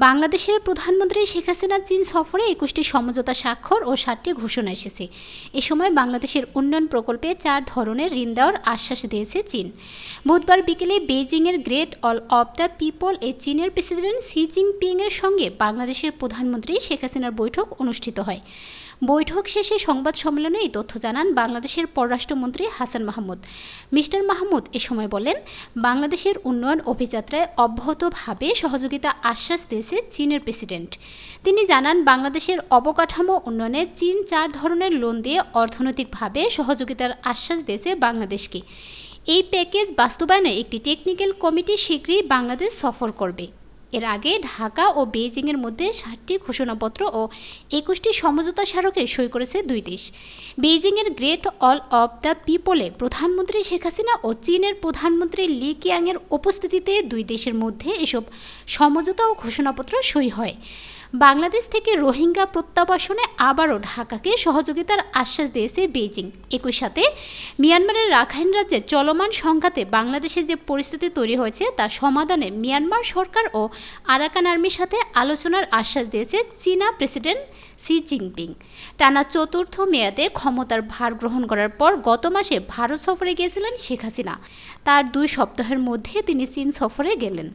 বাংলাদেশের প্রধানমন্ত্রী শেখ হাসিনা চীন সফরে ২১টি সমঝোতা স্বাক্ষর ও ৭টি ঘোষণা এসেছে। এ সময় বাংলাদেশের উন্নয়ন প্রকল্পে ৪ ধরনের ঋণ দেওয়ার আশ্বাস দিয়েছে চীন। বুধবার বিকেলে বেইজিংয়ের great hall of the people চীনের প্রেসিডেন্ট শি জিনপিংয়ের সঙ্গে বাংলাদেশের প্রধানমন্ত্রী শেখ হাসিনার বৈঠক অনুষ্ঠিত হয়। বৈঠক শেষে সংবাদ সম্মেলনে এই তথ্য জানান বাংলাদেশের পররাষ্ট্রমন্ত্রী হাসান মাহমুদ। মিস্টার মাহমুদ এ সময় বলেন, বাংলাদেশের উন্নয়ন অভিযাত্রায় অব্যাহতভাবে সহযোগিতা আশ্বাস দিয়েছে চীনের প্রেসিডেন্ট। তিনি জানান, বাংলাদেশের অবকাঠামো উন্নয়নে চীন ৪ ধরনের লোন দিয়ে অর্থনৈতিকভাবে সহযোগিতার আশ্বাস দিয়েছে বাংলাদেশকে। এই প্যাকেজ বাস্তবায়নে একটি টেকনিক্যাল কমিটি শীঘ্রই বাংলাদেশ সফর করবে। এর আগে ঢাকা ও বেইজিংয়ের মধ্যে ৭টি ঘোষণাপত্র ও ২১টি সমঝোতা স্মারকে সই করেছে দুই দেশ। বেইজিংয়ের গ্রেট অল অব দ্য পিপলে প্রধানমন্ত্রী শেখ হাসিনা ও চীনের প্রধানমন্ত্রী লি কিয়াংয়ের উপস্থিতিতে দুই দেশের মধ্যে এসব সমঝোতা ও ঘোষণাপত্র সই হয়। বাংলাদেশ থেকে রোহিঙ্গা প্রত্যাবাসনে আবারও ঢাকাকে সহযোগিতার আশ্বাস দিয়েছে বেইজিং। একই সাথে মিয়ানমারের রাখাইন রাজ্যে চলমান সংঘাতে বাংলাদেশে যে পরিস্থিতি তৈরি হয়েছে তা সমাধানে মিয়ানমার সরকার ও আরাকান আর্মির সাথে আলোচনার আশ্বাস দিয়েছে চীনা প্রেসিডেন্ট শি জিনপিং। টানা ৪র্থ মেয়াদে ক্ষমতার ভার গ্রহণ করার পর গত মাসে ভারত সফরে গিয়েছিলেন শেখ হাসিনা। তার ২ সপ্তাহের মধ্যে তিনি চীন সফরে গেলেন।